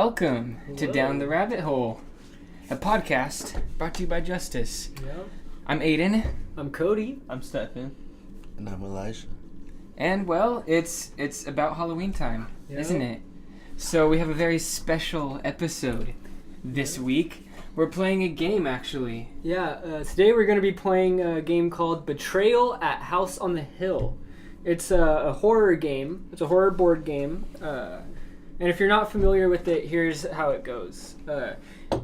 Welcome to Hello. Down the Rabbit Hole, a podcast brought to you by Justis. Yep. I'm Aiden, I'm Cody. I'm Stefan. And I'm Elijah. and well, it's about Halloween time, Yep. isn't it? So we have a very special episode this week. We're playing a game, actually. Yeah, today we're going to be playing a game called Betrayal at House on the Hill. It's a horror game. It's a horror board game. And if you're not familiar with it, here's how it goes.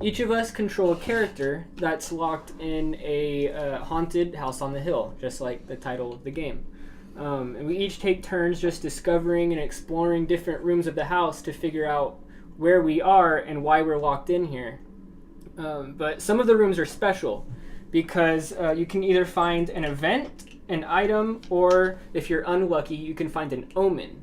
Each of us control a character that's locked in a haunted house on the hill, just like the title of the game. And we each take turns just discovering and exploring different rooms of the house to figure out where we are and why we're locked in here. But some of the rooms are special because you can either find an event, an item, or if you're unlucky, you can find an omen.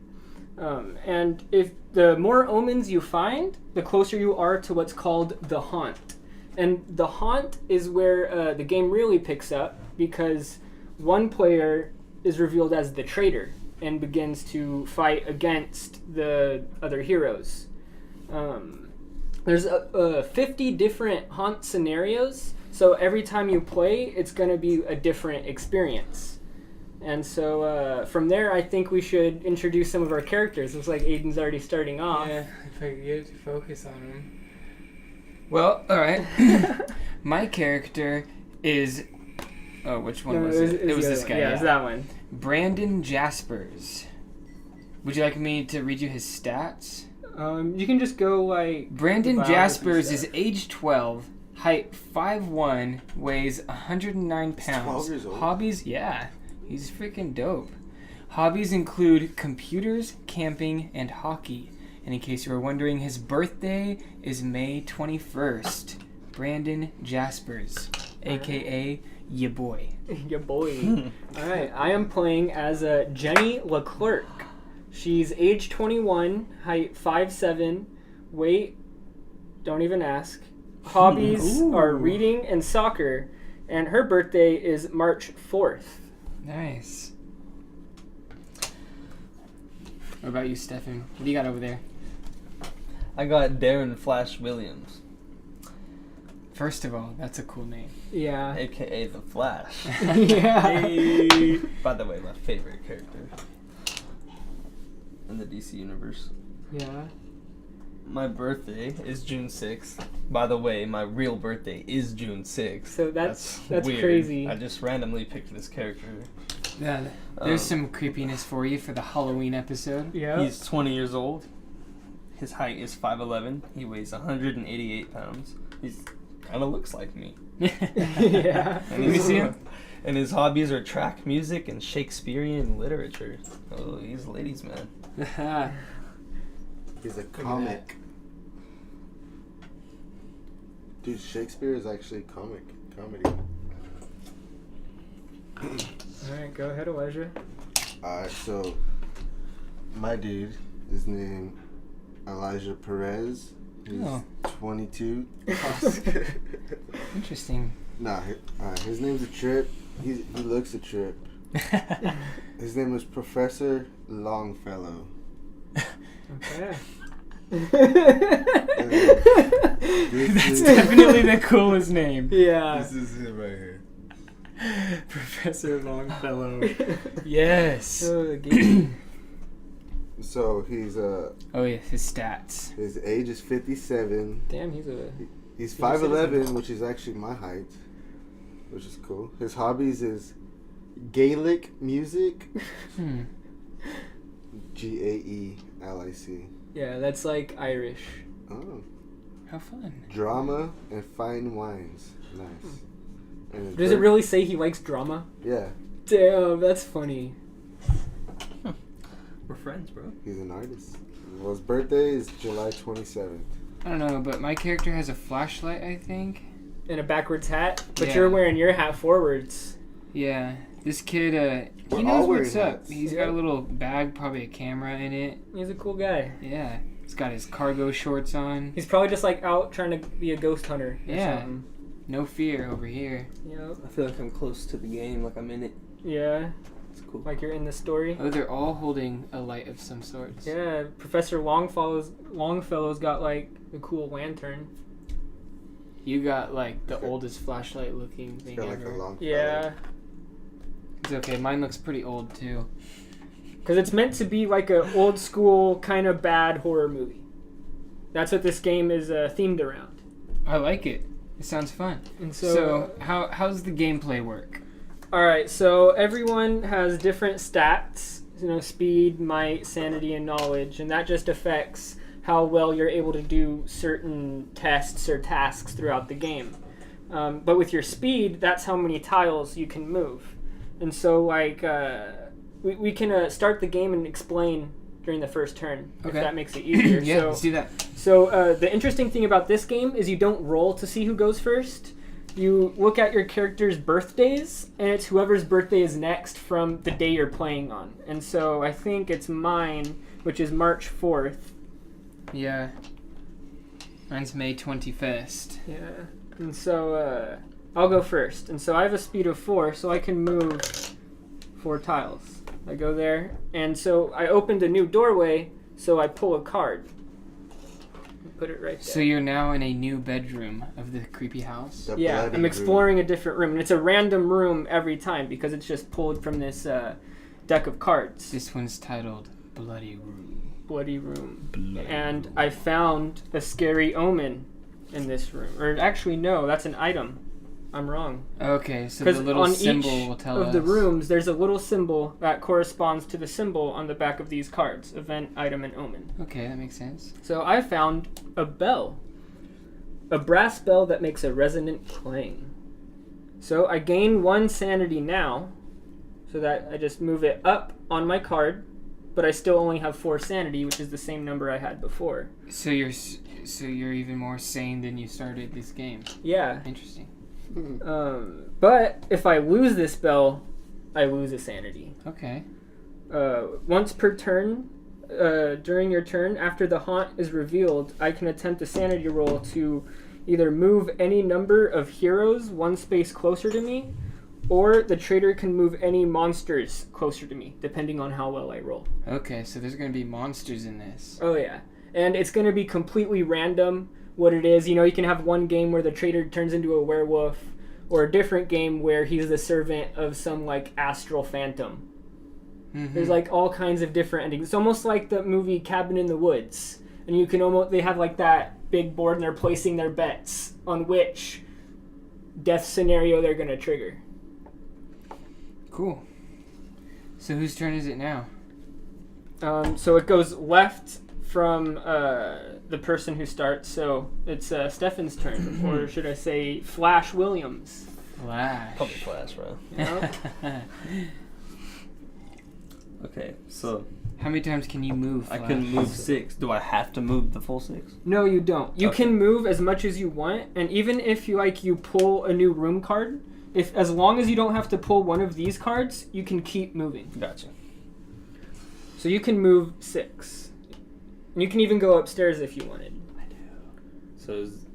And if the more omens you find, the closer you are to what's called the haunt. And the haunt is where the game really picks up because one player is revealed as the traitor and begins to fight against the other heroes. There's 50 different haunt scenarios, so every time you play, it's going to be a different experience. And so from there, I think we should introduce some of our characters. Looks like Aiden's already starting off. Yeah, if I get to focus on him. Well, alright. My character is... Oh, which one was it? It was this guy. Yeah, it was that one. Brandon Jaspers. Would you like me to read you his stats? You can just go like... Brandon biography Jaspers is stuff. age 12, height 5'1", weighs 109 He's pounds. 12 years old? Hobbies, yeah, he's freaking dope. Hobbies include computers, camping, and hockey. And in case you were wondering, his birthday is May 21st. Brandon Jaspers, a.k.a. ya boy. Your boy. Alright, I am playing as Jenny Leclerc. She's age 21, height 5'7", weight, don't even ask. Hobbies Ooh. are reading and soccer, and her birthday is March 4th. Nice. What about you, Stefan? What do you got over there? I got Darren Flash Williams, First of all, that's a cool name. Yeah. aka the Flash. Yeah. Hey. By the way, my favorite character in the DC universe. Yeah. My birthday is June 6th. By the way, my real birthday is June 6th. So that's weird. crazy. I just randomly picked this character. Yeah, there's some creepiness for you for the Halloween episode. Yeah. He's 20 years old. His height is 5'11". He weighs 188 pounds. He's kind of looks like me. Yeah. And Let me see him. And his hobbies are track music and Shakespearean literature. Oh, he's a ladies' man. He's a comic. Dude, Shakespeare is actually comedy. Alright, go ahead, Elijah. Alright, so my dude is named Elijah Perez. He's Oh. 22. Interesting. Nah, his name's a trip. He looks a trip. His name was Professor Longfellow. Okay. That's definitely the coolest name. Yeah. is him right here. Professor Longfellow. Yes. Oh, the game. So he's Oh yeah, his stats. his age is 57. Damn, he's a... He's He's a citizen. 5'11", which is actually my height, which is cool. His hobbies is Gaelic music, Hmm. Gaelic. Yeah, that's like Irish. Oh, How fun. drama and fine wines. Nice. And his Does it really say he likes drama? Yeah, Damn, that's funny. We're friends, bro. he's an artist. Well, his birthday is July 27th. I don't know, but my character has a flashlight, I think. And a backwards hat, but Yeah. you're wearing your hat forwards. Yeah. This kid, We're he all knows wearing what's up. hats. He's got a little bag, probably a camera in it. He's a cool guy. Yeah. He's got his cargo shorts on. He's probably just like out trying to be a ghost hunter. Or Yeah. Something. No fear over here. Yep. I feel like I'm close to the game, like I'm in it. Yeah. It's cool. like you're in the story. Oh, they're all holding a light of some sort. Yeah, Professor Longfellow's got like a cool lantern. You got like the oldest flashlight looking It's thing got like ever. a long. Yeah, It's okay. Mine looks pretty old too. because it's meant to be like a old school kind of bad horror movie. That's what this game is themed around. I like it. It sounds fun. And So how's the gameplay work? all right, so everyone has different stats, speed, might, sanity, and knowledge, and that just affects how well you're able to do certain tests or tasks throughout the game. But with your speed, that's how many tiles you can move. And so, like, we can start the game and explain during the first turn, if Okay. that makes it easier. Yeah, let's do that. So the interesting thing about this game is you don't roll to see who goes first. You look at your character's birthdays, and it's whoever's birthday is next from the day you're playing on. And so I think it's mine, which is March 4th. Yeah. Mine's May 21st. Yeah. And so I'll go first. And so I have a speed of 4, so I can move 4 tiles. I go there, and so I opened a new doorway, so I pull a card. Put it right there. So you're now in a new bedroom of the creepy house? The Yeah, bloody I'm room. exploring a different room, and it's a random room every time because it's just pulled from this deck of cards. This one's titled Bloody Room. Bloody room. Bloody And Room. I found a scary omen in this room. Or actually, no, that's an item. I'm wrong. Okay, so the Because little on symbol each will tell of us. the rooms, there's a little symbol that corresponds to the symbol on the back of these cards: event, item, and omen. Okay, that makes sense. So I found a bell. A brass bell that makes a resonant clang. So I gain 1 sanity now, so that I just move it up on my card, but I still only have 4 sanity, which is the same number I had before. So you're even more sane than you started this game. Yeah. Interesting. But if I lose this bell, I lose a sanity. Okay. Once per turn, during your turn, after the haunt is revealed, I can attempt a sanity roll to either move any number of heroes 1 space closer to me, or the traitor can move any monsters closer to me, depending on how well I roll. Okay, so there's gonna be monsters in this. Oh yeah, and it's going to be completely random what it is. You can have one game where the traitor turns into a werewolf, or a different game where he's the servant of some like astral phantom. Mhm. There's like all kinds of different endings. It's almost like the movie Cabin in the Woods, and you can they have like that big board and they're placing their bets on which death scenario they're going to trigger. Cool. So whose turn is it now? So it goes left from the person who starts. So it's Stefan's turn, or should I say Flash Williams? Flash. Probably Flash, bro. Okay, so How many times can you move? I Flash? can move 6. Do I have to move the full 6? No, you don't. You Okay. can move as much as you want, and even if you pull a new room card, as long as you don't have to pull one of these cards, you can keep moving. Gotcha. So you can move 6. And you can even go upstairs if you wanted. So is,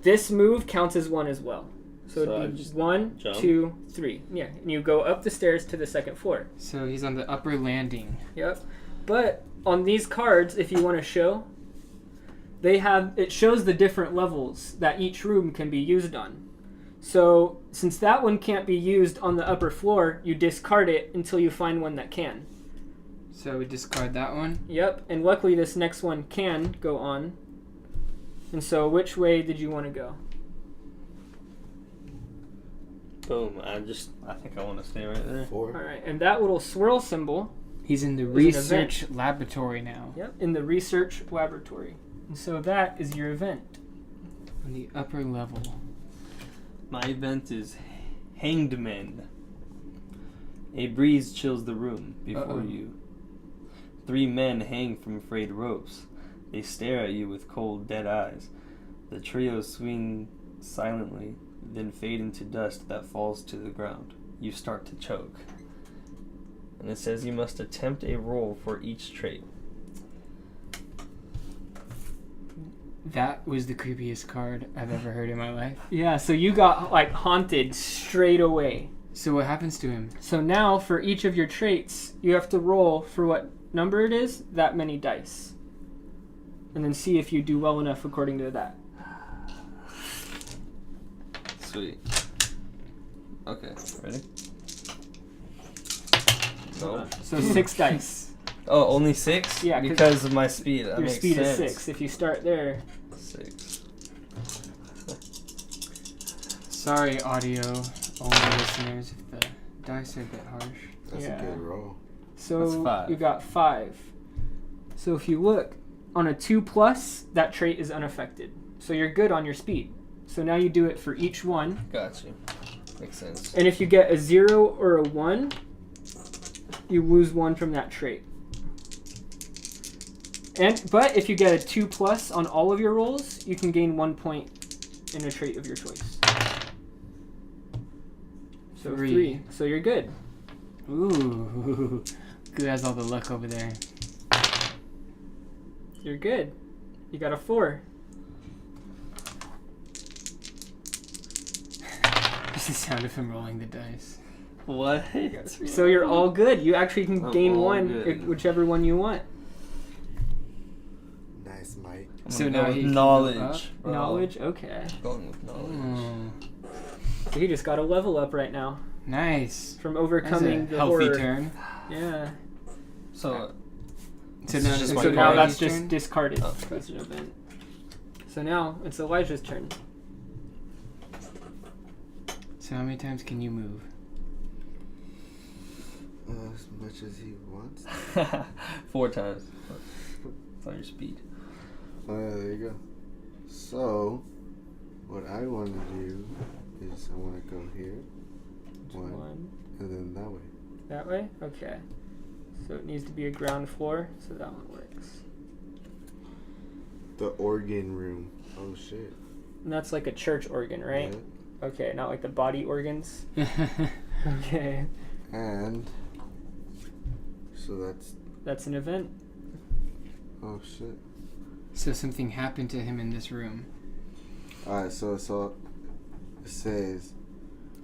This move counts as 1 as well. So So I it'd be just 1, jump? 2, 3. Yeah, and you go up the stairs to the 2nd floor. So he's on the upper landing. Yep. But on these cards, if you want to show, it shows the different levels that each room can be used on. So since that one can't be used on the upper floor, you discard it until you find one that can. So we discard that one. Yep. And luckily this next one can go on. And so which way did you want to go? boom. I think I want to stay right there. All 4. right. And that little swirl symbol, He's in the There's an research laboratory now. yep, in the research laboratory. And so that is your event. On the upper level. My event is Hanged Men. A breeze chills the room before Uh-oh. you. 3 men hang from frayed ropes. They stare at you with cold, dead eyes. The trio swing silently, then fade into dust that falls to the ground. You start to choke. And it says you must attempt a roll for each trait. That was the creepiest card I've ever heard in my life. Yeah, so you got like haunted straight away. So what happens to him? So now, for each of your traits, you have to roll for what number it is, that many dice. And then see if you do well enough according to that. Sweet. Okay, ready? No. So 6 dice. Oh, only 6? Yeah, because of my speed. That Your makes speed sense. is 6. If you start there, 6. Sorry, audio only listeners, if the dice are a bit harsh. That's Yeah. a good roll. so That's 5. you got 5. So if you look, on a 2+, that trait is unaffected. So you're good on your speed. So now you do it for each one. Got you. Makes sense. And if you get a 0 or a 1, you lose 1 from that trait. But if you get a 2+ on all of your rolls, you can gain 1 point in a trait of your choice. So 3. So you're good. Ooh. Who has all the luck over there? You're good. You got a 4. Just the sound of him rolling the dice. What? So you're all good. You actually can I'm gain all 1, good. whichever one you want. Nice, Mike. I'm So gonna now go with he can go knowledge. up? bro. Knowledge? Okay. Going with knowledge. Mm, So he just got a level up right now. nice. From That's overcoming a the healthy horror. turn. Yeah. So, So This now, is just so my So turn. now Elijah's that's just turn? discarded. Oh. That's an event. So now it's Elijah's turn. So how many times can you move? As much as he wants. 4 times. It's on your speed. Oh, yeah, there you go. So, what I want to do is I want to go here. One. And then that way. That way? Okay. So it needs to be a ground floor, so that one works. The organ room. Oh, shit. And that's like a church organ, right? Yeah. Okay, not like the body organs. Okay. And, so That's an event. oh, shit. So something happened to him in this room. Alright, so it says,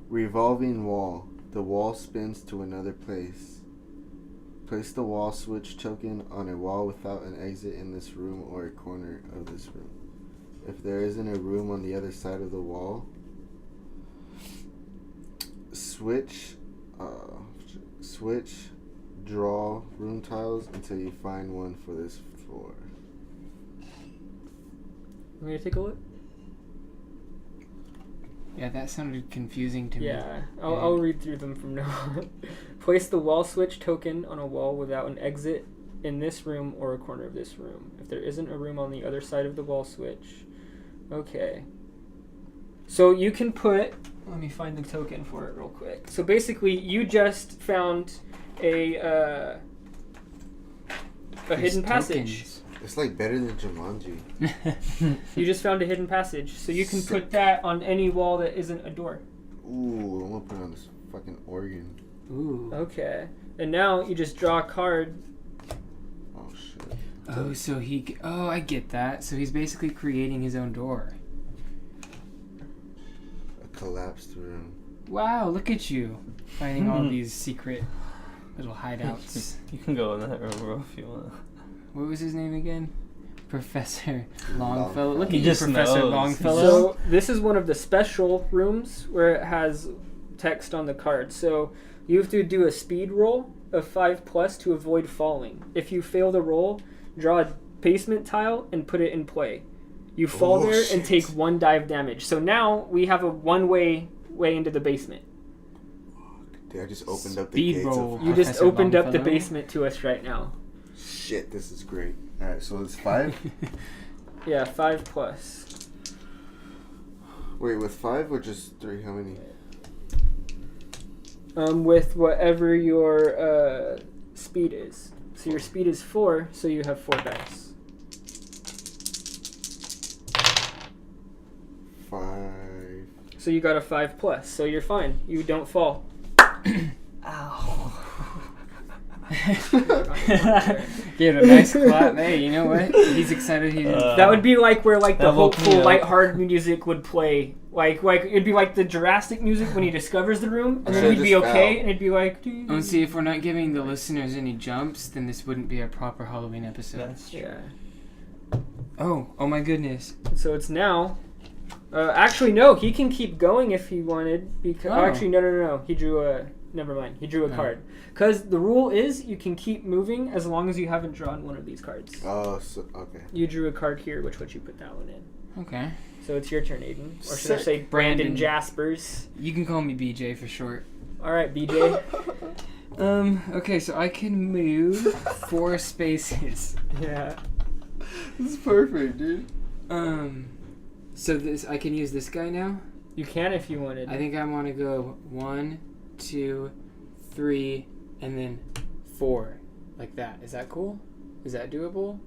revolving wall. The wall spins to another place. Place the wall switch token on a wall without an exit in this room or a corner of this room. If there isn't a room on the other side of the wall, switch, draw room tiles until you find one for this floor. Want me to take a look? Yeah, that sounded confusing to me. Yeah, I'll read through them from now on. Place the wall switch token on a wall without an exit in this room or a corner of this room. If there isn't a room on the other side of the wall switch. Okay. So you can put... Let me find the token for it real quick. So basically, you just found a There's hidden passage. It's like better than Jumanji. You just found a hidden passage. So you can put that on any wall that isn't a door. Ooh, I'm gonna put it on this fucking organ. Ooh. Okay. And now you just draw a card. Oh shit. Oh, so I get that. So he's basically creating his own door. A collapsed room. Wow, look at you. Finding all these secret little hideouts. You can go in that room, bro, if you want. What was his name again? Professor Longfellow. Longfellow. Look at He you, just Professor knows. Longfellow. So this is one of the special rooms where it has text on the card. So you have to do a speed roll of 5+ to avoid falling. If you fail the roll, draw a basement tile and put it in play. You fall Oh, there shit. and take 1 dive damage. So now we have a one-way way into the basement. Dude, I just opened up the Speed gates roll. of... You just Professor opened up the Longfellow? basement to us right now. Shit, this is great. Alright, so it's 5? Yeah, 5+. Wait, with 5 or just 3? How many? With whatever your speed is. So your speed is 4, so you have 4 dice. 5. So you got a 5+, so you're fine. You don't fall. Ow. Give it a nice clap. Hey, you know what? He's excited. He didn't. That would be like where like the That woke me hopeful, up. lighthearted music would play. Like it'd be like the Jurassic music when he discovers the room, and then Should've he'd be just okay, fell. and it'd be like. And see, if we're not giving the listeners any jumps, then this wouldn't be a proper Halloween episode. That's true. Yeah. Oh my goodness. So it's now. Actually, no. He can keep going if he wanted. Because Oh. actually, no. He drew a. Never mind. He drew a Oh. card. Because the rule is you can keep moving as long as you haven't drawn one of these cards. Oh, so, okay. You drew a card here, which would you put that one in? Okay. So it's your turn, Aiden. Or should I Sick. say Brandon Brandon. Jaspers? You can call me BJ for short. All right, BJ. Okay, so I can move 4 spaces. Yeah. This is perfect, dude. So this I can use this guy now. You can if you wanted. I think I want to go 1, 2, 3, and then 4, like that. Is that cool? Is that doable?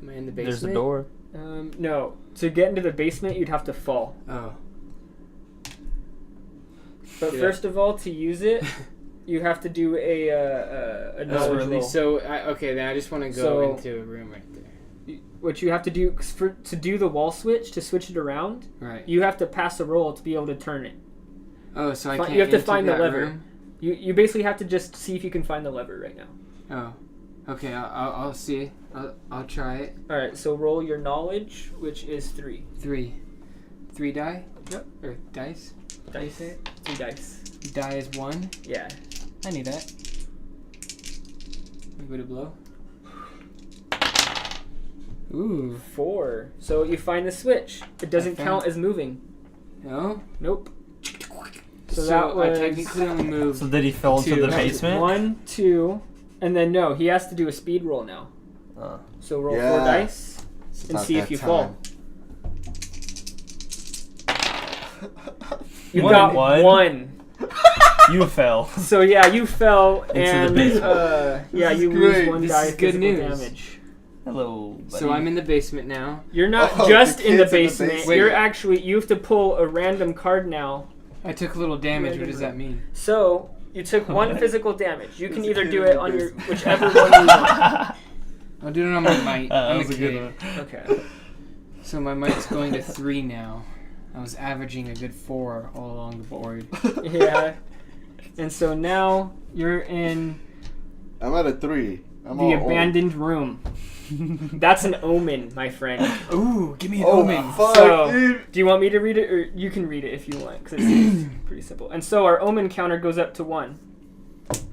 Am I in the basement? There's a door. No. To get into the basement, you'd have to fall. Oh. But Yeah. first of all, to use it, you have to do a That's knowledge really roll. so. Okay, then I just want to go So- into a room right there. What you have to do to do the wall switch, to switch it around, Right. you have to pass a roll to be able to turn it. Oh, so I Fi- can't. you have to enter find the that lever. room? You basically have to just see if you can find the lever right now. Oh. Okay, I'll see. I'll try it. All right, so roll your knowledge, which is 3. 3 die. Yep. Or dice. Dice. 3 dice. Die is 1. Yeah. I knew that. Would it blow? Ooh. 4. So you find the switch. It doesn't found- count as moving. No. Nope. So So that was I technically only moved. So did he fall into 2. the basement? 1, 2, and then no, he has to do a speed roll now. So roll 4 Yeah. dice It's and about see if that you time. fall. You One. got One. 1. You fell. So yeah, you fell, Into the and basement. yeah, This you is lose great. 1 This die is good physical news. damage. Hello, buddy. So I'm in the basement now. You're not Oh, just the in the kid's in the basement. basement. You're actually you have to pull a random card now. I took a little damage. What does that mean? So you took 1 What? physical damage. You can There's a either kid do in it the on your basement. whichever one you want. I'll do it on my might. That I'm was a a good kid. one. Okay. So my might's going to 3 now. I was averaging a good 4 all along the board. Yeah. And so now you're in I'm at a 3. I'm the all old. abandoned room. That's an omen, my friend. Ooh, give me an Oh, omen. fuck, So- dude. Do you want me to read it, or you can read it if you want? Because it's pretty simple. And so our omen counter goes up to 1,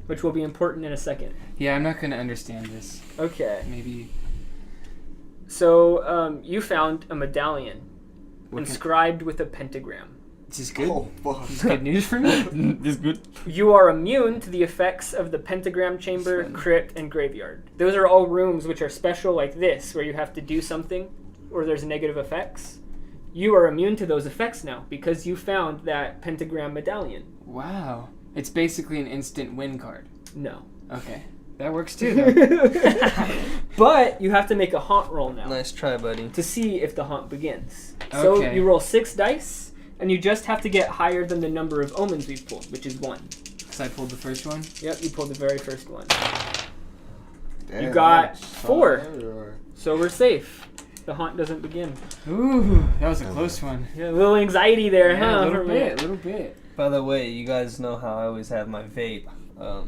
which will be important in a second. Yeah, I'm not gonna understand this. Okay. Maybe. So you found a medallion What can- inscribed with a pentagram. This is good. Oh, fuck. This is good news for me. This good. You are immune to the effects of the pentagram chamber, Fun. crypt, and graveyard. Those are all rooms which are special like this, where you have to do something, or there's negative effects. You are immune to those effects now, because you found that pentagram medallion. Wow. It's basically an instant win card. No. Okay. That works too, though. But you have to make a haunt roll now Nice try, buddy. to see if the haunt begins. So Okay. you roll 6 dice, and you just have to get higher than the number of omens we've pulled, which is 1. So I pulled the first one. Yep, you pulled the very first one. Damn, got that's 4. everywhere. So we're safe. The haunt doesn't begin. Ooh, that was a close one. Yeah, a little anxiety there, Yeah, huh? a little for bit, me? a little bit. By the way, you guys know how I always have my vape. I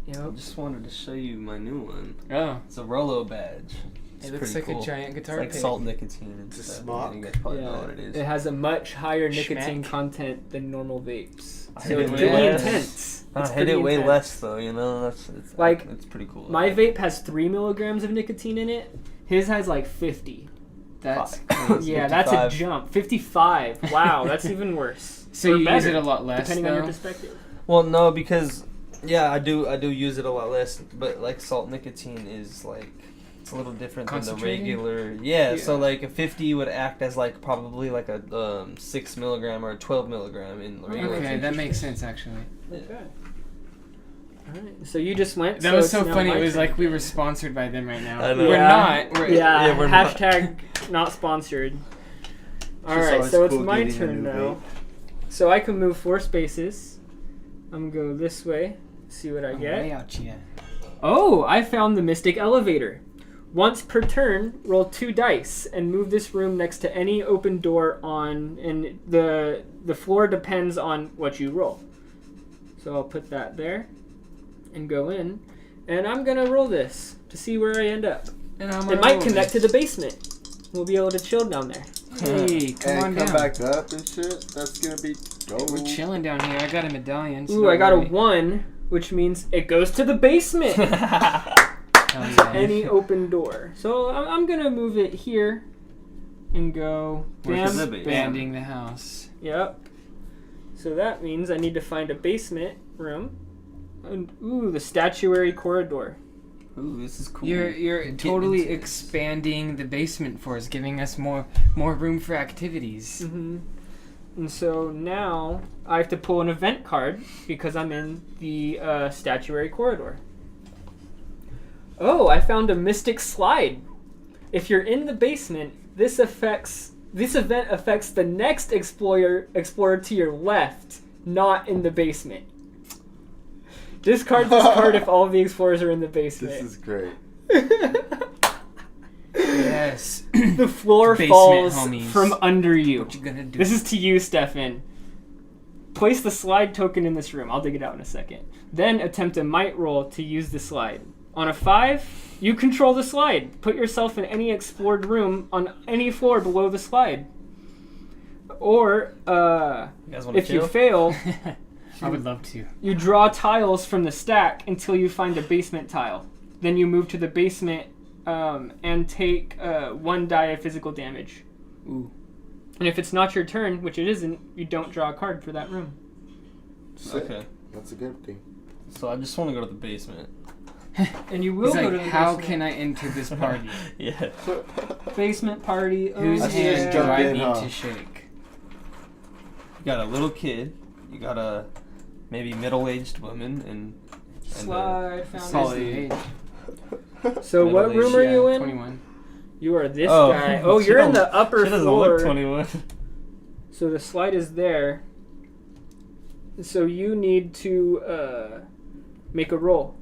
Yep. just wanted to show you my new one. Oh, It's a Rolo badge. It's it looks pretty like cool. a giant It's guitar like pick. salt nicotine and It's a stuff. smock. You guys probably know what it is. It has a much higher nicotine Schmack. content than normal vapes. I So hit it's it pretty way less. intense. I It's hit pretty it way intense. less though, you know. It's Like, it's pretty cool. My vape has 3 milligrams of nicotine in it. His has like 50. That's Fuck. crazy. Yeah, that's a 55. jump. 55. Wow, that's even worse. So Or you use better, it a lot less, depending on your though? perspective. Well, no, because I do use it a lot less, but like salt nicotine is like it's a little different than the Concentrated? regular. Yeah, so Yeah. like a 50 would act as like probably like a 6 milligram or a 12 milligram in the regular. Okay, that makes sense actually. Yeah. Okay. Alright, so you just went. That was so it's now funny. my It was turn. like we were sponsored by them right now. I know. We're Yeah. not. We're, Yeah, Yeah, we're not. hashtag not sponsored. Alright, always so it's cool my getting a turn new now. vape. So I can move 4 spaces. I'm gonna go this way, see what I Oh, get. way out here. Oh, I found the Mystic Elevator. Once per turn, roll 2 dice and move this room next to any open door on, and the floor depends on what you roll. So I'll put that there and go in, and I'm gonna roll this to see where I end up. And I'm It might connect to the basement. We'll be able to chill down there. Hey, come on come down. back up and shit. That's gonna be dope. We're chilling down here. I got a medallion. So Ooh, don't I got a worry. 1, which means it goes to the basement. Hell yeah. Any open door. So I'm gonna move it here and go Where's bam, the bam. Expanding the house. Yep. So that means I need to find a basement room. And, ooh, the statuary corridor. Ooh, this is cool. You're Getting totally into this. expanding the basement for us, giving us more room for activities. Mm-hmm. And so now I have to pull an event card because I'm in the statuary corridor. Oh, I found a mystic slide. If you're in the basement, this event affects the next explorer to your left, not in the basement. Discard this card if all of the explorers are in the basement. This is great. Yes. The floor Basement falls homies. from under you. What you gonna do? This is to you, Stefan. Place the slide token in this room. I'll dig it out in a second. Then attempt a might roll to use the slide. On a 5, you control the slide. Put yourself in any explored room on any floor below the slide. Or, You guys want to if you fail, I would love to. you draw tiles from the stack until you find a basement tile. Then you move to the basement and take 1 die of physical damage. Ooh. And if it's not your turn, which it isn't, you don't draw a card for that room. Sick. Okay. That's a good thing. So I just want to go to the basement. And you will He's go to like, the how basement. can I enter this party? Yeah. Basement party. Oh, Whose I should hand just do jump I in, need huh? to shake? You got a little kid. You got a maybe middle-aged woman and Slide found Solid. it. So what room are you in? 21. You are this Oh, guy. Oh, she you're in don't- the upper she doesn't floor. look 21. So the slide is there. So you need to make a roll.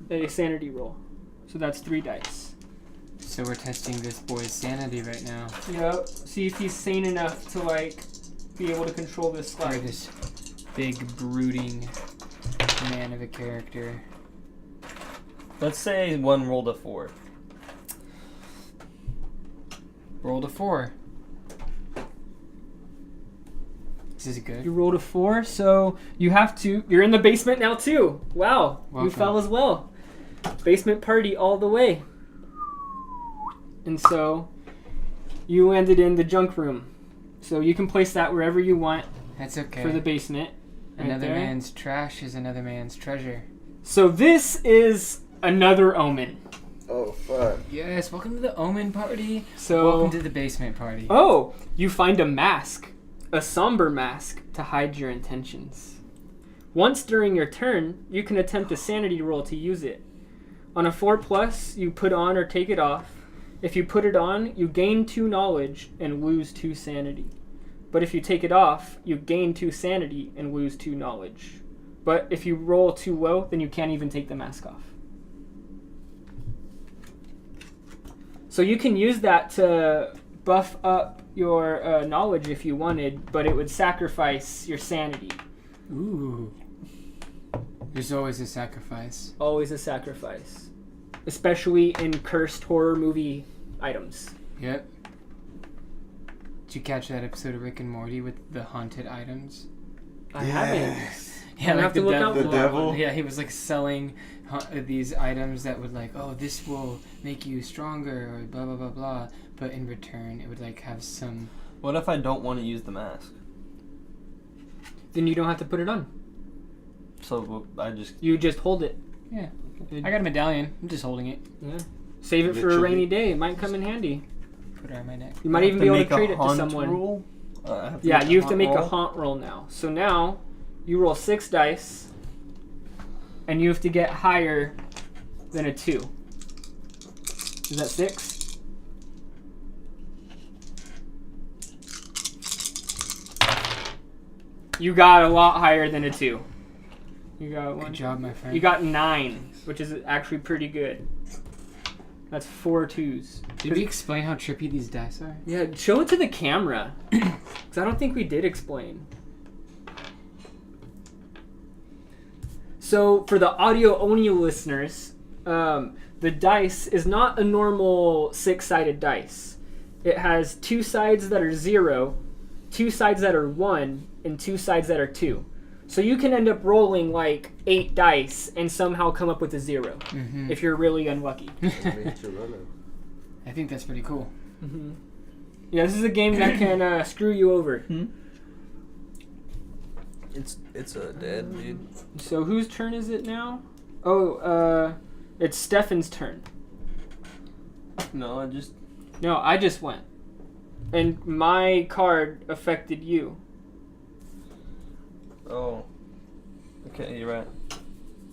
A sanity roll. So that's 3 dice. So we're testing this boy's sanity right now. Yep. See if he's sane enough to like be able to control this Or slide. this big brooding man of a character. Let's say one rolled a 4. Rolled a 4. This is good. You rolled a 4, so you have to. You're in the basement now too. Wow, you Welcome. fell as well. Basement party all the way. And so you landed in the junk room. So you can place that wherever you want That's okay. for the basement. Right Another there. man's trash is another man's treasure. So this is another omen. Oh, fuck. Yes, welcome to the Omen party. So Welcome to the basement party. oh, you find a mask, a somber mask to hide your intentions. Once during your turn, you can attempt a sanity roll to use it. On a 4+, you put on or take it off. If you put it on, you gain 2 knowledge and lose 2 sanity. But if you take it off, you gain 2 sanity and lose 2 knowledge. But if you roll too low, then you can't even take the mask off. So you can use that to buff up your knowledge if you wanted, but it would sacrifice your sanity. Ooh. There's always a sacrifice. Always a sacrifice. Especially in cursed horror movie items. Yep. Did you catch that episode of Rick and Morty with the haunted items? I haven't. Yeah, I'll have to look out The for devil? Yeah, he was like selling these items that would like, oh, this will make you stronger or blah blah blah blah. But in return, it would like have some. What if I don't want to use the mask? Then you don't have to put it on. So I just You just hold it. Yeah, I got a medallion. I'm just holding it. Yeah. Save it for a Literally. rainy day. It might come in handy. Put it on my neck. You might even be able to make a trade it to haunt someone. Rule? Yeah, you have to make a roll? haunt roll now. So now you roll 6 dice, and you have to get higher than a 2. Is that 6? You got a lot higher than a 2. You got one. Good job, my friend. You got 9, which is actually pretty good. That's 4 2s. Did we explain how trippy these dice are? Yeah, show it to the camera. Because I don't think we did explain. So, for the audio-only listeners, the dice is not a normal 6-sided dice. It has 2 sides that are 0, 2 sides that are 1, and 2 sides that are 2. So you can end up rolling like 8 dice and somehow come up with a 0 Mm-hmm. if you're really unlucky. I think that's pretty cool. Mm-hmm. Yeah, this is a game that can screw you over. It's a dead dude. So whose turn is it now? Oh, it's Stefan's turn. No, I just went. And my card affected you. Oh. Okay, you're right.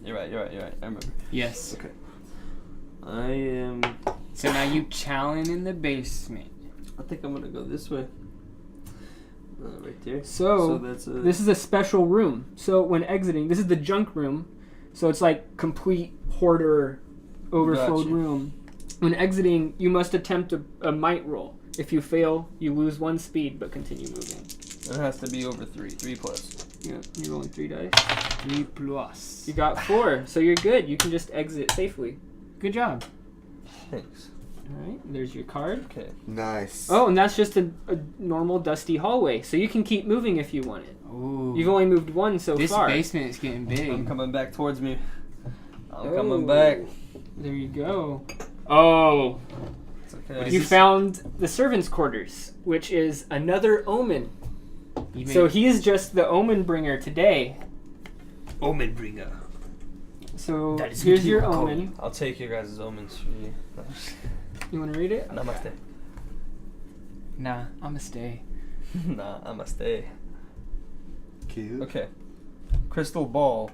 You're right. I remember. Yes. Okay. I am. So now you challenge in the basement. I think I'm gonna go this way. Right there. So that's this is a special room. So when exiting, this is the junk room. So it's like complete hoarder, overflowed Gotcha. room. When exiting, you must attempt a might roll. If you fail, you lose 1 speed, but continue moving. It has to be over 3 plus. Yeah, you're rolling 3 dice. 3 plus. You got 4, so you're good. You can just exit safely. Good job. Thanks. All right, there's your card. Okay. Nice. Oh, and that's just a normal dusty hallway, so you can keep moving if you want it. Ooh. You've only moved 1 so This far. basement is getting big. I'm coming back towards me. I'm Oh. coming back. There you go. Oh, It's What okay. is you this? found the servants' quarters, which is another omen. You So made- he is just the omen bringer today. Omen bringer. So That is here's what you your call omen. I'll take your guys' omens for you. You want to read it? Namaste. Nah, I'ma stay. Nah, I'ma stay. Cute. Okay. Crystal ball.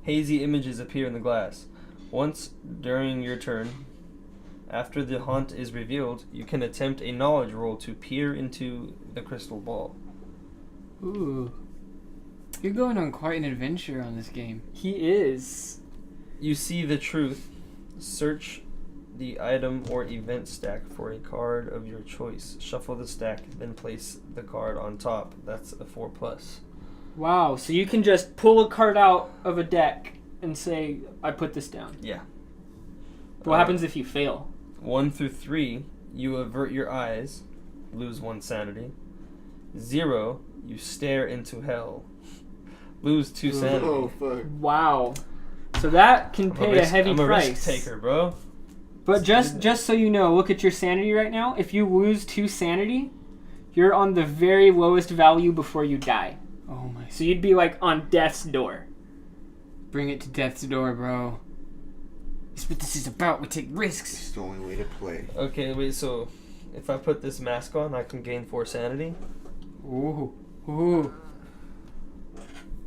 Hazy images appear in the glass. Once during your turn, after the haunt is revealed, you can attempt a knowledge roll to peer into the crystal ball. Ooh. You're going on quite an adventure on this game. He is. You see the truth. Search the item or event stack for a card of your choice. Shuffle the stack, then place the card on top. That's a 4 plus. Wow. So you can just pull a card out of a deck and say, "I put this down." Yeah. What happens if you fail? 1 through 3, you avert your eyes, lose 1 sanity. 0, you stare into hell, lose 2 sanity. Oh, fuck. Wow. So that can pay a heavy I'm a price. risk taker, bro. But just so you know, look at your sanity right now. If you lose 2 sanity, you're on the very lowest value before you die. Oh my. So you'd be like on death's door. Bring it to death's door, bro. That's what this is about. We take risks. It's the only way to play. Okay, wait, so if I put this mask on, I can gain 4 sanity? Ooh. Ooh.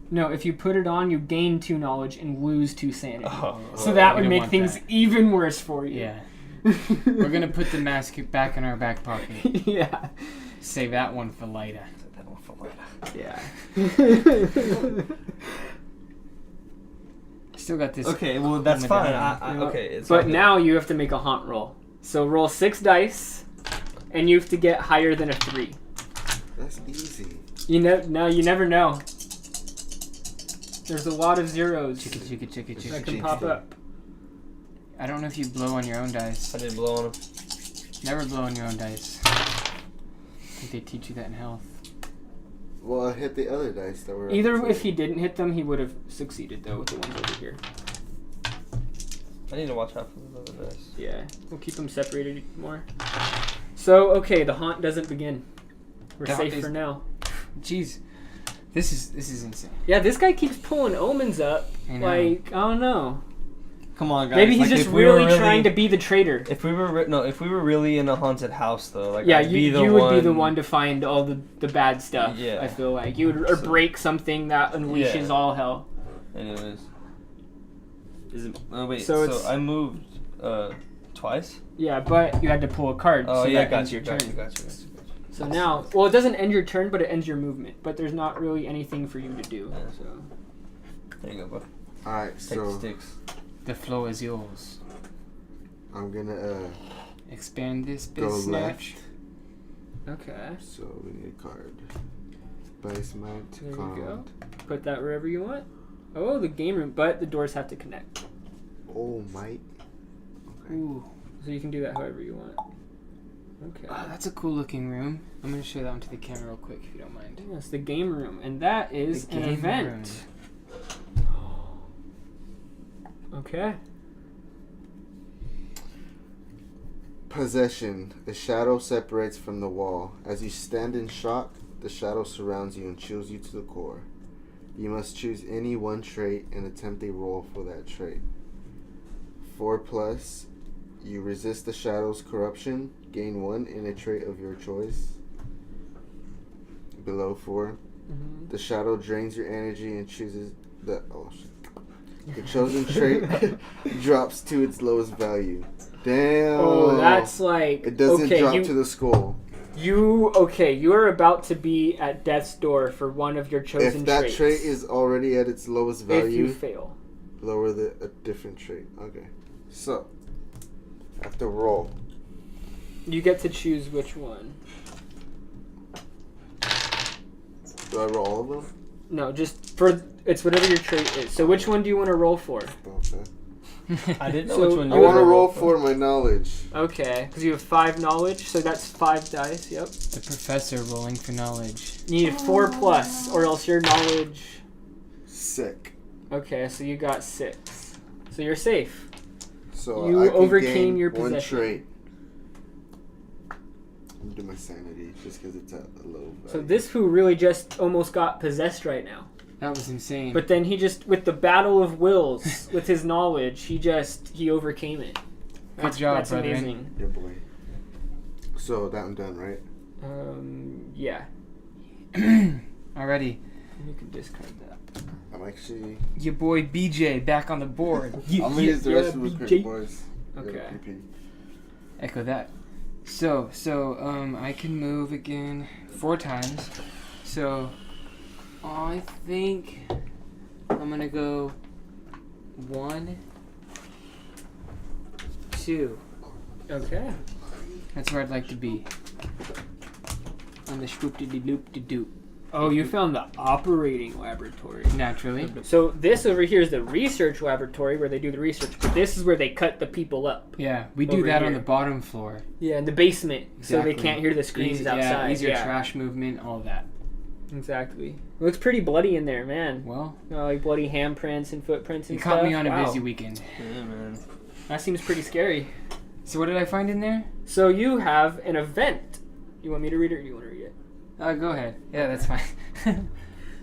No, if you put it on, you gain 2 knowledge and lose 2 sanity. Oh, So that we would don't make want things that. even worse for you. Yeah. We're gonna put the mask back in our back pocket. Yeah. Save that one for later. that one for later. Yeah. Still got this. Okay, well, that's Oh my fine. God. Okay, it's But all good. now you have to make a haunt roll. So roll 6 dice, and you have to get higher than a 3. That's easy. You never know. There's a lot of zeros Chicka. that can pop up. I don't know if you blow on your own dice. I didn't blow on him. Never blow on your own dice. I think they teach you that in health. Well, I hit the other dice that were. Either if he didn't hit them, he would have succeeded though with the ones over here. I need to watch out for the other dice. Yeah, we'll keep them separated more. So okay, the haunt doesn't begin. We're The haunt safe is- for now. Jeez, this is insane. Yeah, this guy keeps pulling omens up. I know. Like I don't know. Come on, guys. Maybe he's like, just if we were really trying to be the traitor. If we were if we were really in a haunted house though, like Yeah, I'd be the you one, would be the one to find all the bad stuff. Yeah. I feel like you would or So- break something that unleashes Yeah. all hell. Anyways, is it? Oh wait, So so, it's- I moved twice. Yeah, but you had to pull a card. Oh so yeah, that ends got you. your turn. Got you. So now, well, it doesn't end your turn, but it ends your movement. But there's not really anything for you to do. Yeah. So There you go, bro. Alright, Take so the sticks. The floor is yours. I'm gonna Expand this go snatch. left. Okay. So we need a card. Base mount. There you Con. go. Put that wherever you want. Oh, the game room, but the doors have to connect. Oh, might. Okay. Ooh. So you can do that however you want. Okay. Wow, that's a cool looking room. I'm gonna show that one to the camera real quick if you don't mind. Yes, the game room, and that is The an game event. Okay. Possession. A shadow separates from the wall. As you stand in shock, the shadow surrounds you and chills you to the core. You must choose any one trait and attempt a roll for that trait. 4+. You resist the shadow's corruption. Gain 1 in a trait of your choice. Below 4. Mm-hmm. The shadow drains your energy and chooses the... Oh, shit. The chosen trait drops to its lowest value. Damn. Oh, that's like... It doesn't okay, drop to the skull. You are about to be at death's door for one of your chosen If that traits. trait is already at its lowest value, If you fail. lower a different trait. Okay. So, I have to roll. You get to choose which one. Do I roll all of them? No, just for... It's whatever your trait is. So which one do you want to roll for? Okay. I didn't know So which one I you want to were roll for my knowledge. Okay, because you have 5 knowledge, so that's 5 dice, yep. The professor rolling for knowledge. You need 4+, or else your knowledge... Sick. Okay, so you got 6. So you're safe. So You I can overcame gain your one possession. trait. I'm do my sanity just because it's at a low value. So this who really just almost got possessed right now. That was insane. But then he just, with the battle of wills, with his knowledge, he overcame it. Good job, That's brethren. amazing. Yeah, boy. So that I'm done, right? Yeah. Alrighty. You can discard that. I'm actually... Your boy BJ back on the board. I'm going to use the rest of the BJ. quick boys. Okay. PP. Echo that. So, I can move again 4 times. So, I think I'm gonna go 1, 2. Okay. That's where I'd like to be. On the swoop-de-de-loop-de-doop. Oh, you found the operating laboratory. Naturally. So this over here is the research laboratory where they do the research, but this is where they cut the people up. Yeah, we do Over that on here. the bottom floor. Yeah, in the basement, so Exactly. they can't hear the screams Easy, outside. Yeah, easier yeah. trash movement, all that. Exactly. It looks pretty bloody in there, man. Well, Like bloody handprints and footprints you and stuff. caught me on a Wow. busy weekend. Yeah, man. That seems pretty scary. So what did I find in there? So you have an event. You want me to read it or do you want to read it? Go ahead. Yeah, that's fine.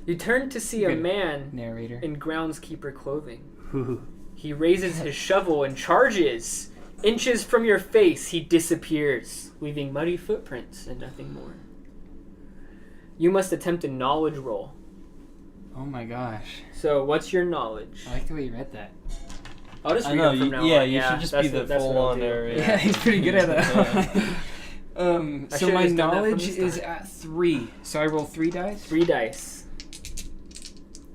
You turn to see a Good. man Narrator. in groundskeeper clothing. He raises his shovel and charges. Inches from your face, he disappears, leaving muddy footprints and nothing more. You must attempt a knowledge roll. Oh my gosh. So, what's your knowledge? I like the way you read that. I'll just I read know, it from you, now yeah, on. you should just that's be the what- that's what I'll full-on do. narrator. Yeah, he's pretty good at that. Yeah. I So should've my just done that from knowledge the is start. at 3. So I roll 3 dice? 3 dice.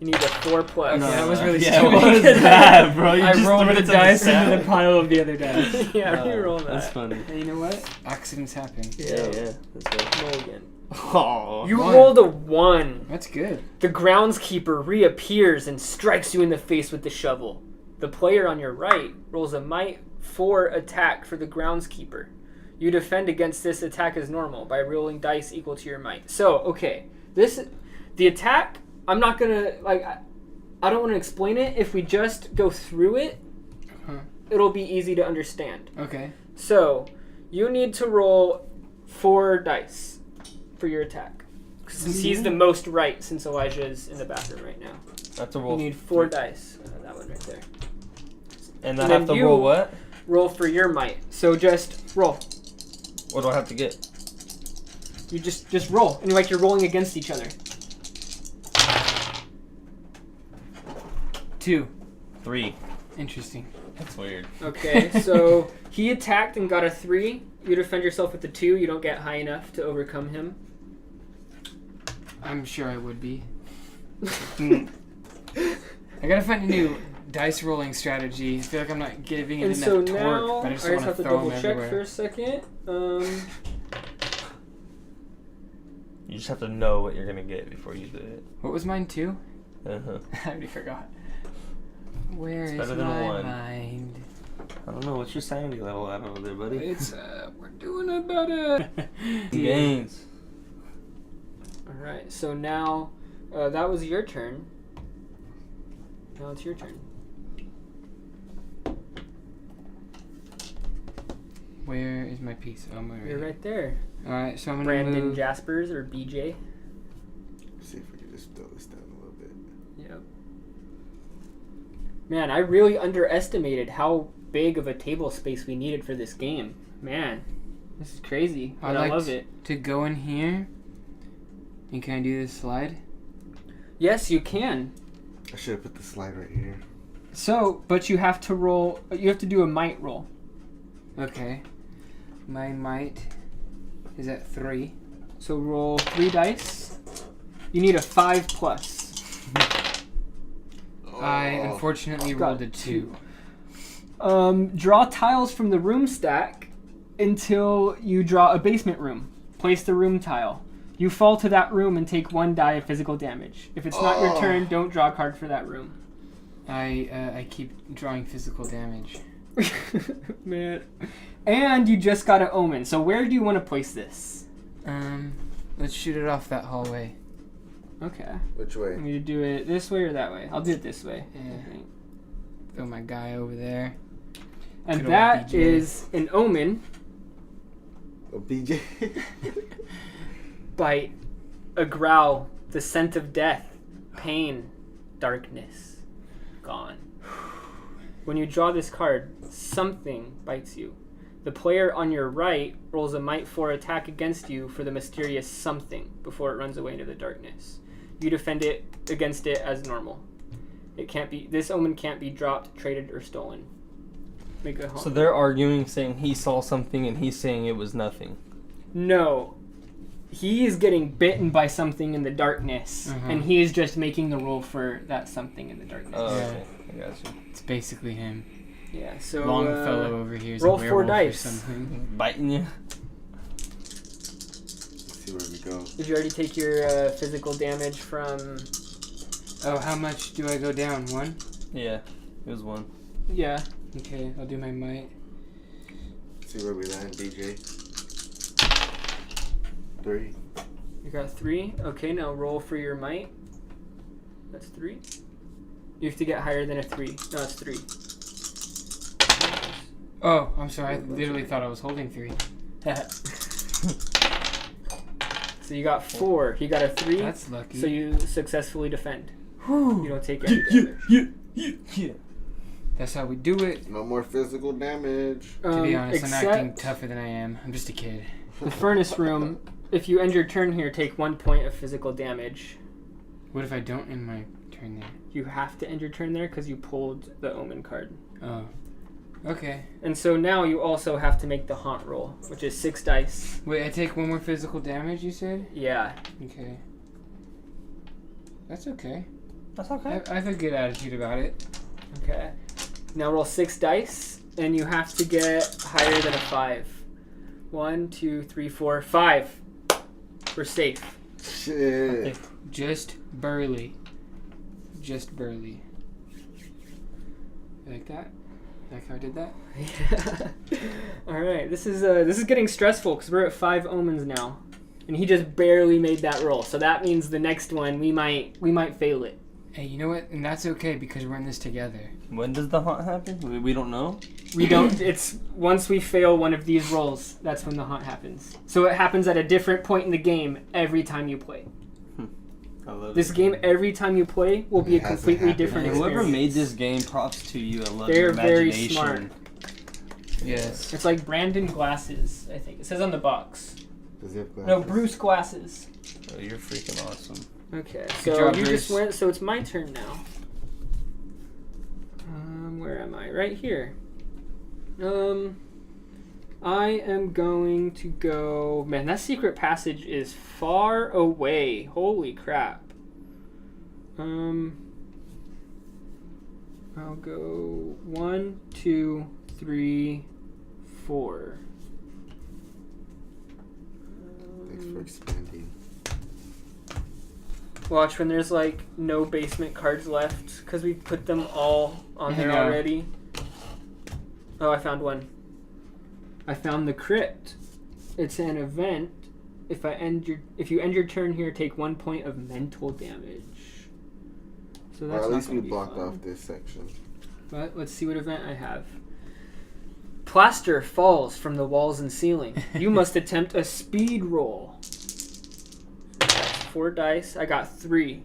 You need a 4+. Okay, that was really yeah, stupid. what was that, bro? You I just rolled threw the it to dice side. into the pile of the other dice. Yeah, reroll that. That's funny. And you know what? Accidents happen. Yeah. That's Roll again. Oh. You 1. rolled a 1. That's good. The groundskeeper reappears and strikes you in the face with the shovel. The player on your right rolls a might 4 attack for the groundskeeper. You defend against this attack as normal by rolling dice equal to your might. So, okay, the attack, I'm not gonna, I don't want to explain it. If we just go through it, Huh. it'll be easy to understand. Okay. So, you need to roll 4 dice for your attack. Since he's the most right, since Elijah's in the bathroom right now. That's a You roll. need 4 dice. That one right there. And I and have then to you- roll what? Roll for your might. So just roll. What do I have to get? You just roll. And you're rolling against each other. 2. 3. Interesting. That's weird. Okay, so he attacked and got a 3. You defend yourself with the 2. You don't get high enough to overcome him. I'm sure I would be. I gotta find a new dice rolling strategy. I feel like I'm not giving it And enough so torque, now, but I I just just want have to to throw double them check everywhere. for a second. You just have to know what you're gonna get before you do it. What was mine, 2? Uh-huh. I already forgot. Where It's is better than a my 1. mind? I don't know, what's your sanity level at over there, buddy? It's, we're doing about a... Gains. Alright, so now, that was your turn. Now it's your turn. Where is my piece? Oh, my You're right there. Alright, so I'm gonna Brandon move... Jaspers, or BJ. See if we can just throw this down a little bit. Yep. Man, I really underestimated how big of a table space we needed for this game. Man, this is crazy. But I love it. to go in here. And can I do this slide? Yes, you can. I should have put the slide right here. So, but you have to roll. You have to do a might roll. Okay. My might is at 3. So roll 3 dice. You need a 5 plus. I unfortunately Got rolled a 2. Draw tiles from the room stack until you draw a basement room. Place the room tile. You fall to that room and take 1 die of physical damage. If it's not your turn, don't draw a card for that room. I keep drawing physical damage. Man. And you just got an omen. So where do you want to place this? Let's shoot it off that hallway. Okay. Which way? Want me to do it this way or that way? I'll do it this way. Yeah. I think. Throw my guy over there. And Good old that BJ. is an omen Oh, BJ. by a growl, the scent of death, pain, darkness, gone. When you draw this card, something bites you. The player on your right rolls a might 4 attack against you for the mysterious something before it runs away into the darkness. You defend it against it as normal. It can't be. This omen can't be dropped, traded, or stolen. Make a home. So they're arguing, saying he saw something, and he's saying it was nothing. No. He is getting bitten by something in the darkness, and he is just making the roll for that something in the darkness. Oh, Yeah. okay. I got you. It's basically him. Yeah, so Longfellow over here is roll a 4 werewolf or dice. something. Biting you? Let's see where we go. Did you already take your physical damage from... Oh, how much do I go down? 1? Yeah, it was 1. Yeah. Okay, I'll do my might. Let's see where we land, BJ. 3. You got 3. Okay, now roll for your might. That's 3. You have to get higher than a 3. No, it's 3. Oh, I'm sorry. I literally thought I was holding 3. So you got 4. He got a 3. That's lucky. So you successfully defend. Whew. You don't take any damage. Yeah. That's how we do it. No more physical damage. To be honest, I'm acting except tougher than I am. I'm just a kid. the furnace room, if you end your turn here, take 1 point of physical damage. What if I don't end my turn there? You have to end your turn there because you pulled the omen card. Oh. Okay. And so now you also have to make the haunt roll, which is 6 dice. Wait, I take 1 more physical damage, you said? Yeah. Okay. That's okay. That's okay. I have a good attitude about it. Okay. Now roll 6 dice, and you have to get higher than a 5. 1, 2, 3, 4, 5. We're safe. Shit. Just barely. Just barely. You like that? Like how I did that? All right. This is getting stressful because we're at 5 omens now, and he just barely made that roll. So that means the next one we might fail it. Hey, you know what? And that's okay because we're in this together. When does the haunt happen? We don't know. We don't. It's once we fail one of these rolls, that's when the haunt happens. So it happens at a different point in the game every time you play. I love This it. game, every time you play, will be a It hasn't completely happened different Man, experience. whoever made this game, props to you. I love They're your very imagination. smart. Yes. It's like Brandon Glasses, I think. It says on the box. Does he have glasses? No, Bruce Glasses. Oh, you're freaking awesome. Okay, Good so job, you just Bruce. went. So it's my turn now. Where am I? Right here. I am going to go. Man, that secret passage is far away. Holy crap. I'll go 1, 2, 3, 4. Thanks for expanding. Watch when there's like no basement cards left because we put them all on there Yeah. already. Oh, I found one. I found the crypt. It's an event. If you end your turn here, take 1 point of mental damage. So Or that's at not least we gonna be blocked fun. off this section. But let's see what event I have. Plaster falls from the walls and ceiling. You must attempt a speed roll. That's 4 dice. I got 3.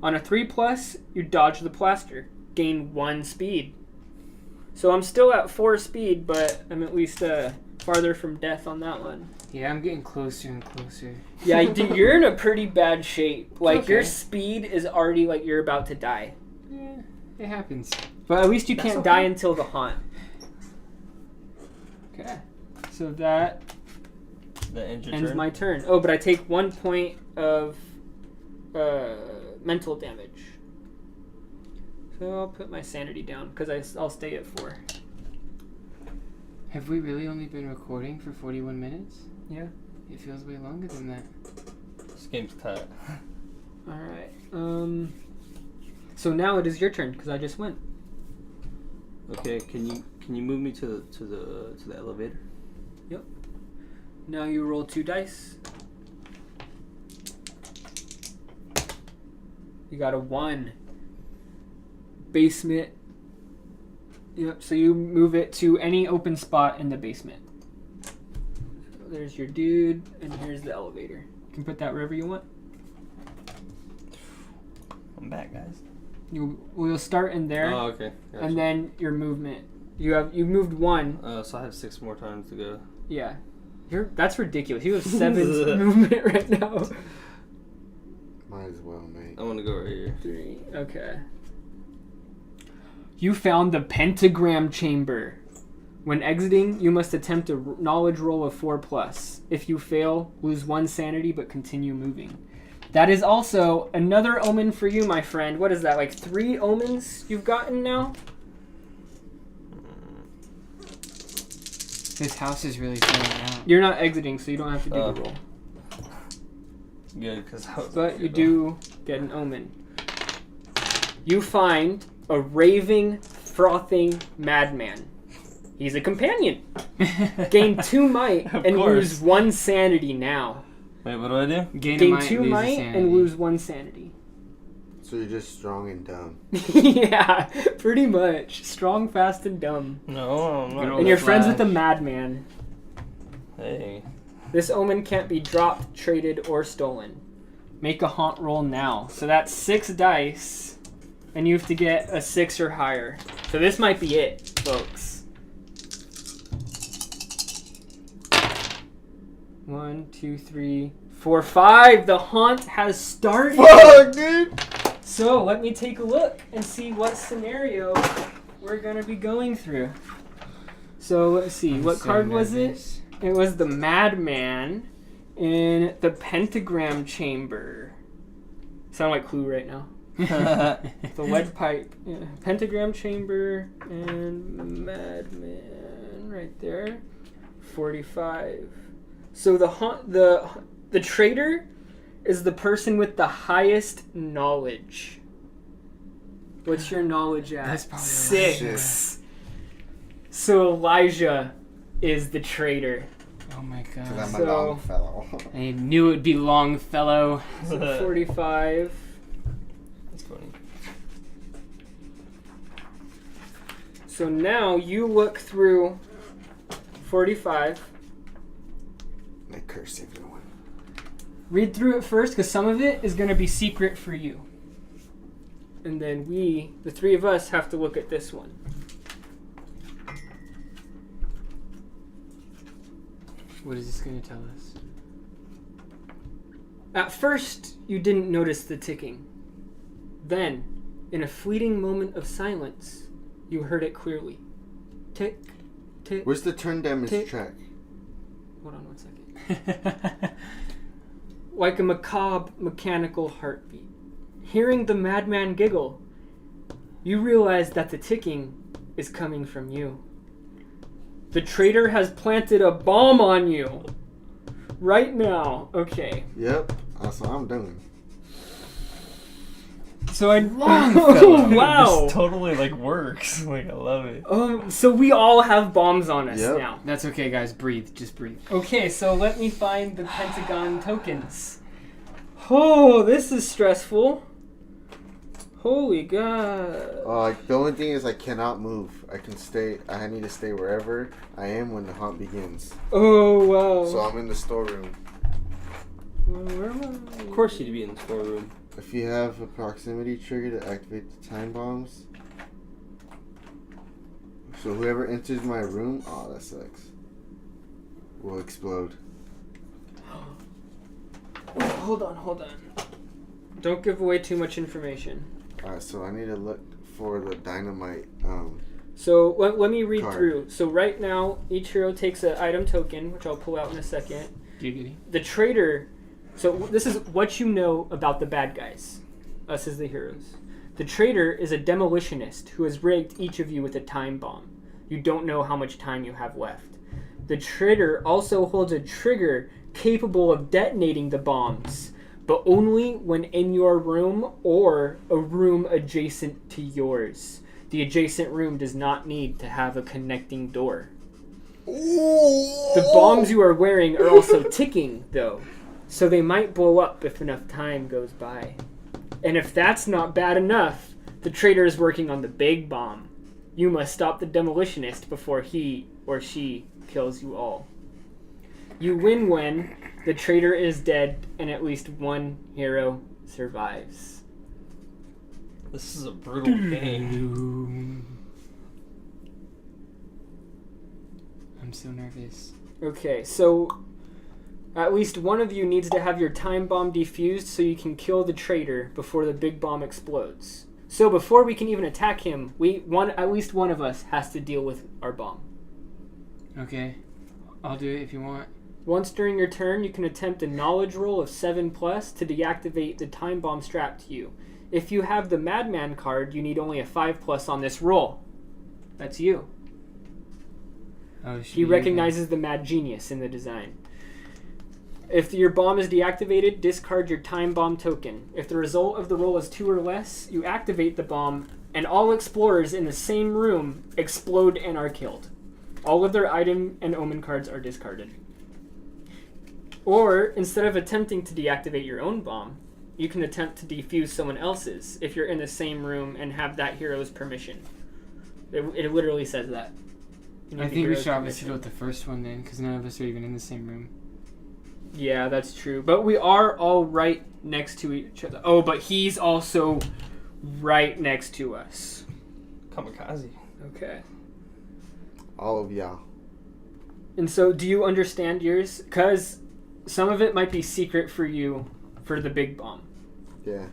On a 3+, you dodge the plaster. Gain 1 speed. So I'm still at 4 speed, but I'm at least farther from death on that one. Yeah, I'm getting closer and closer. Yeah, you're in a pretty bad shape. Like, Okay. your speed is already like you're about to die. Yeah, it happens. But at least you That's can't okay. die until the haunt. Okay. So that That ends your ends turn. my turn. Oh, but I take 1 point of mental damage. So I'll put my sanity down because I'll stay at 4. Have we really only been recording for 41 minutes? Yeah. It feels way longer than that. This game's cut. All right. So now it is your turn because I just went. Okay, can you move me to the elevator? Now you roll 2 dice. You got a 1. Basement. Yep, so you move it to any open spot in the basement. So there's your dude, and here's the elevator. You can put that wherever you want. I'm back, guys. We'll start in there, Oh, okay. Gotcha. and then your movement. You moved 1. So I have 6 more times to go. Yeah. That's ridiculous. You have 7 movement right now. Might as well, mate. I want to go right here. 3. Okay. You found the pentagram chamber. When exiting, you must attempt a knowledge roll of 4+. If you fail, lose 1 sanity but continue moving. That is also another omen for you, my friend. What is that, like 3 omens you've gotten now? This house is really filling out. You're not exiting, so you don't have to do the roll. Good, because But you do get an omen. You find a raving, frothing madman. He's a companion. Gain 2 might Of and course. lose 1 sanity now. Wait, what do I do? Gain, a Gain might, 2 lose a might sanity. and lose 1 sanity. So you're just strong and dumb. Yeah, pretty much. Strong, fast, and dumb. No, I'm Good not. old And you're friends with Flash. the madman. Hey. This omen can't be dropped, traded, or stolen. Make a haunt roll now. So that's 6 dice, and you have to get a 6 or higher. So this might be it, folks. 1, 2, 3, 4, 5. The haunt has started. Fuck, dude! So let me take a look and see what scenario we're gonna be going through. So let's see, I'm what so card was it? nervous. It was the Madman in the Pentagram Chamber. Sound like Clue right now. The lead pipe. Yeah. Pentagram Chamber and Madman right there. 45. So the traitor is the person with the highest knowledge. What's your knowledge at? That's probably 6. So Elijah is the traitor. Oh my Because god. I'm a So- long fellow. I knew it would be Longfellow. So 45. That's funny. So now you look through 45. I curse everyone. Read through it first because some of it is going to be secret for you. And then the 3 of us, have to look at this one. What is this going to tell us? At first, you didn't notice the ticking. Then, in a fleeting moment of silence, you heard it clearly. Tick, tick. Where's the turn damage Tick. track? Hold on 1 second. Like a macabre mechanical heartbeat. Hearing the madman giggle, you realize that the ticking is coming from you. The traitor has planted a bomb on you. Right now. Okay. Yep, that's what I'm doing. So I... Longfellow. Wow. This totally like works. Like I love it. So we all have bombs on us Yep. now. That's okay, guys. Breathe. Just breathe. Okay, so let me find the Pentagon tokens. Oh, this is stressful. Holy God. Like the only thing is I cannot move. I need to stay wherever I am when the hunt begins. Oh, wow. So I'm in the storeroom. Where am I? Of course you'd be in the storeroom. If you have a proximity trigger to activate the time bombs. So whoever enters my room, oh that sucks, will explode. Hold on. Don't give away too much information. Alright, so I need to look for the dynamite. So let me read Card. through. So right now, each hero takes an item token, which I'll pull out in a second. Giggity. The traitor... So this is what you know about the bad guys. Us as the heroes. The traitor is a demolitionist who has rigged each of you with a time bomb. You don't know how much time you have left. The traitor also holds a trigger capable of detonating the bombs, but only when in your room or a room adjacent to yours. The adjacent room does not need to have a connecting door. The bombs you are wearing are also ticking, though, so they might blow up if enough time goes by. And if that's not bad enough, the traitor is working on the big bomb. You must stop the demolitionist before he or she kills you all. You win when the traitor is dead and at least one hero survives. This is a brutal game. I'm so nervous. Okay, so at least one of you needs to have your time bomb defused so you can kill the traitor before the big bomb explodes. So before we can even attack him, at least one of us has to deal with our bomb. Okay. I'll do it if you want. Once during your turn, you can attempt a knowledge roll of 7+ to deactivate the time bomb strapped to you. If you have the Madman card, you need only a 5+ on this roll. That's you. Oh, He recognizes the mad genius in the design. If your bomb is deactivated, discard your time bomb token. If the result of the roll is 2 or less, you activate the bomb, and all explorers in the same room explode and are killed. All of their item and omen cards are discarded. Or, instead of attempting to deactivate your own bomb, you can attempt to defuse someone else's if you're in the same room and have that hero's permission. It literally says that. You need I the think we hero's should obviously permission. go with the first one then, because none of us are even in the same room. Yeah, that's true. But we are all right next to each other. Oh, but he's also right next to us. Kamikaze. Okay. All of y'all. And so, do you understand yours? Because some of it might be secret for you for the big bomb. Yeah.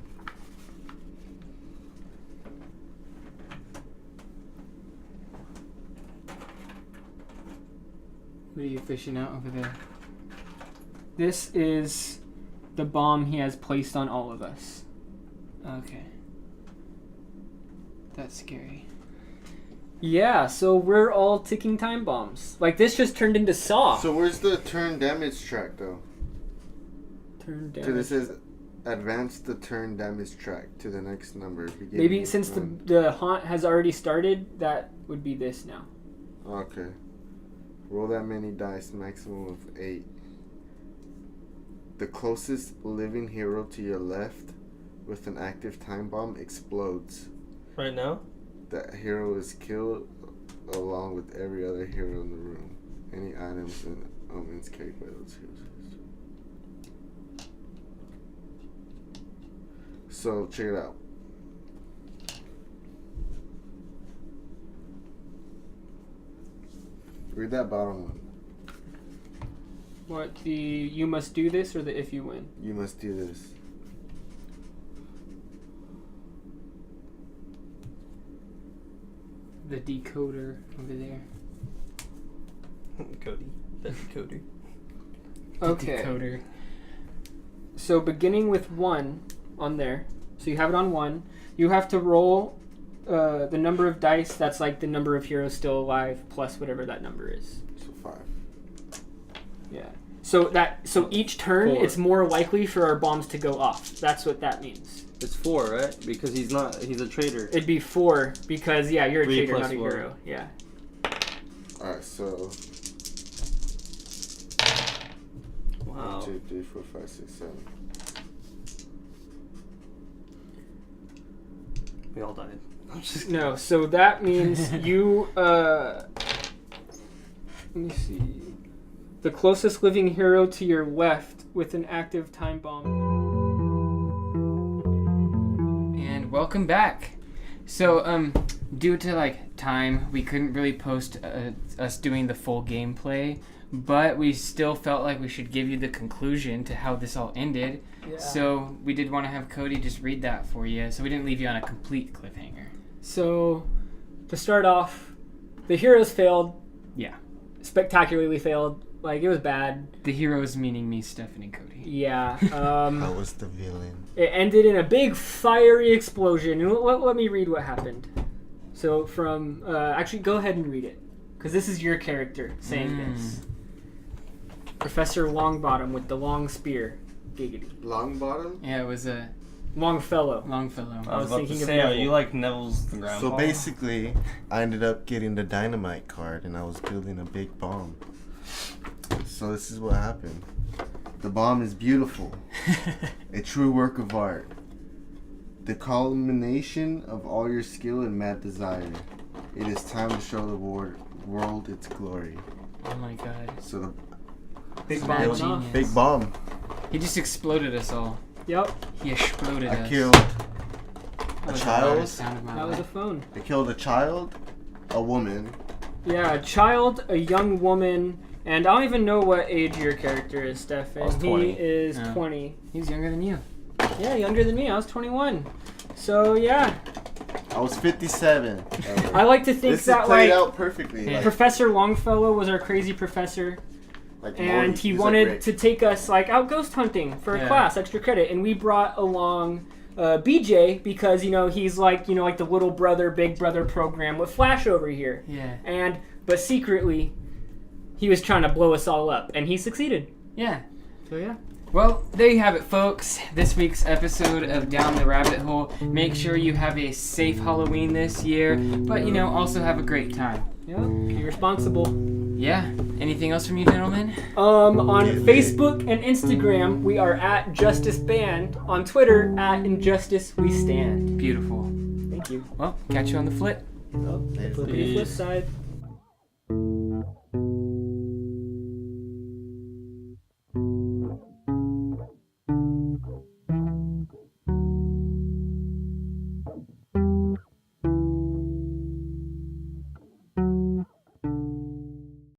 What are you fishing out over there? This is the bomb he has placed on all of us. Okay. That's scary. Yeah, so we're all ticking time bombs. Like, this just turned into Saw. So where's the turn damage track though? Turn So down. this is advance the turn damage track to the next number. beginning Maybe with since one. the haunt has already started, that would be this now. Okay. Roll that many dice, maximum of 8. The closest living hero to your left with an active time bomb explodes. Right now? That hero is killed along with every other hero in the room. Any items and omens carried by those heroes. So check it out. Read that bottom one. What, the you must do this or the if you win? You must do this. The decoder over there. Cody. The decoder. The Okay. decoder. So beginning with 1 on there, so you have it on 1, you have to roll the number of dice, that's like the number of heroes still alive plus whatever that number is. So 5. Yeah. So each turn, 4. it's more likely for our bombs to go off. That's what that means. It's 4, right? Because he's a traitor. It'd be 4 because you're a 3 traitor, plus not a 4. hero. Yeah. Alright, so Wow. 1, 2, 3, 4, 5, 6, 7. We all died. I'm just No, so that means you, let me see. The closest living hero to your left with an active time bomb. And welcome back. So, due to time, we couldn't really post us doing the full gameplay, but we still felt like we should give you the conclusion to how this all ended. Yeah. So we did want to have Cody just read that for you, so we didn't leave you on a complete cliffhanger. So, to start off, the heroes failed. Yeah. Spectacularly failed. It was bad. The heroes meaning me, Stephen, and Cody. Yeah. How was the villain? It ended in a big fiery explosion. And let me read what happened. So from... actually, go ahead and read it. Because this is your character saying this. Professor Longbottom with the long spear. Giggity. Longbottom? Yeah, it was a Longfellow. Longfellow. I was about to thinking of say, are Neville. you like Neville's the grandpa? So basically, I ended up getting the dynamite card and I was building a big bomb. So this is what happened. The bomb is beautiful. A true work of art. The culmination of all your skill and mad desire. It is time to show the world its glory. Oh my god. So the Big So bomb real went off. genius. big bomb. He just exploded us all. Yep. He exploded I us. killed That a was the child. loudest sound of my That was a life. phone. I killed a child, a woman. Yeah, a child, a young woman, and I don't even know what age your character is, Stefan. I was 20. He is Yeah. 20. He's younger than you. Yeah, younger than me. I was 21. So, yeah. I was 57. I like to think This is that, played out perfectly. Yeah. Like, Professor Longfellow was our crazy professor, like and Morty. he He's wanted like to Rick. take us, out ghost hunting for a Yeah. class, extra credit, and we brought along BJ because, he's like the little brother, big brother program with Flash over here. Yeah. But secretly, he was trying to blow us all up, and he succeeded. Yeah. So, yeah. Well, there you have it, folks. This week's episode of Down the Rabbit Hole. Make sure you have a safe Halloween this year, but, also have a great time. Yeah, be responsible. Yeah. Anything else from you, gentlemen? On Facebook and Instagram, we are at Justice Band. On Twitter, at Injustice We Stand. Beautiful. Thank you. Well, catch you on the flip. Oh, Later. flip side.